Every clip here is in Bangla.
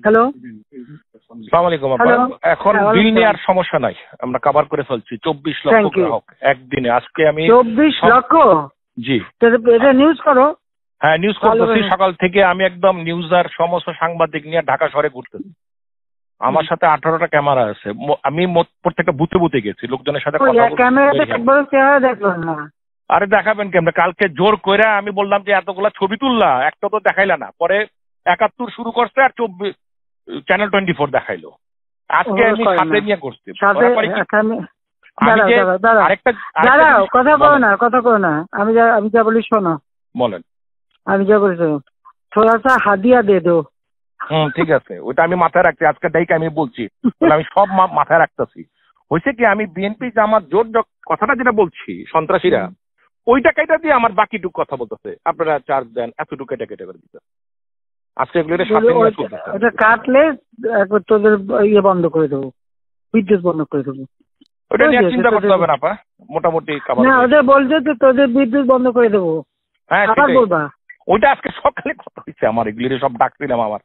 হ্যালো, আসসালামু আলাইকুম আপা। হ্যালো। এখন হ্যাঁ, বিল নিয়ে ওয়ালাইকুম। আর সমস্যা নাই, আমরা কভার করে ফেলছি। 24 লক্ষ থ্যাংক ইউ। গ্রাহক একদিনে। আজকে আমি 24 লক্ষ? জি তো এটা নিউজ করো। হ্যাঁ নিউজ ভালো করতেছি। করে। সকাল থেকে আমি একদম নিউজ আর সমস্ত সাংবাদিক নিয়ে ঢাকা শহরে ঘুরতেছি। আমার সাথে 18টা ক্যামেরা আছে। আমি প্রত্যেকটা বুথে বুথে গেছি, লোকজনের সাথে কথা বলছি। ক্যামেরাতে একবারও চেহারা দেখলাম না। আরে দেখাবেন কেমনে? কালকে জোর কইরা আমি বললাম যে এতগুলা ছবি তুললা, একটা তো দেখাইলা না। পরে 71 শুরু করছে আর 24 চ্যানেল 24 দেখাইলো। আজকে আমি সাথে নিয়ে করছি। সাথে আরেকটা কথা বলো না, কথা বলো না। আমি যা বলি শোনো। বলেন। আমি যা বলি শোনো। থোড়া সা হাদিয়া দে দো। ঠিক আছে, ওইটা আমি মাথায় রাখছি। আজকে ডাইকে আমি বলছি, আমি সব মাথায় রাখতেছি। হয়েছে কি, আমি বিএনপি জামাত জোট কথাটা যেটা বলছি, সন্ত্রাসীরা ওইটা কেটে দিয়ে আমার বাকিটুকু কথা বলতেছে, আপনারা চার্জ দেন, এতটুকু কেটে কেটে করে দিতে। আজকে ওটা কাটলে একবার তোদের ইয়ে বন্ধ করে দেবো, বিদ্যুৎ বন্ধ করে দেবো। ওটা নিয়ে চিন্তা করতে হবে না আপা, মোটামুটি না, ওদের বলছে যে তোদের বিদ্যুৎ বন্ধ করে দেবো। হ্যাঁ আবার বলবা। ওইটা আজকে সকালে কথা হয়েছে আমার, এগুলি সব ডাকছিলাম। আমার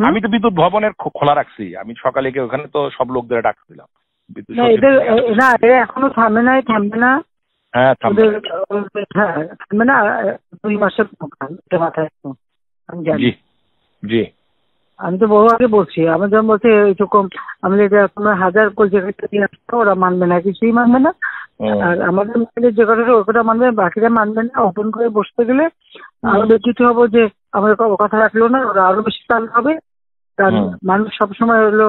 আমি তো বিদ্যুৎ ভবনের খোলা রাখছি, আমি সকালে গিয়ে ওখানে তো সব লোকদের ডাকছিলাম। না, এখনো থামবে না। হ্যাঁ থামবে না। 2 মাসের মাথায় আমি জানি। জি আমি তো বহু আগে বলছি, আমি যখন বলছি এইরকম আমি তোমার 1000 কোটি দিয়ে আসতো, ওরা মানবে না, কিছুই মানবে না। আর আমাদের যে কথাটা ওটা মানবে, বাকিরা মানবে না। ওপেন করে বসতে গেলে আরো ব্যতীত হবো যে আমাদের কথা রাখলো না, ওরা আরো বেশি চাল হবে। কারণ মানুষ সবসময় হলো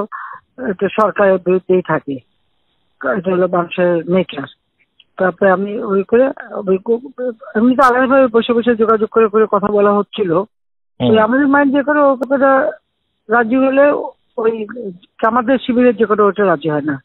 সরকারের বিরুদ্ধেই থাকে, এটা হলো মানুষের নেচার। তারপরে আমি ওই করে এমনি তো আলাদাভাবে বসে বসে যোগাযোগ করে করে কথা বলা হচ্ছিল। আমাদের মাইন্ড যে করে ও কথাটা রাজি হলে ওই আমাদের শিবিরের যে করে ওটা রাজি হয় না।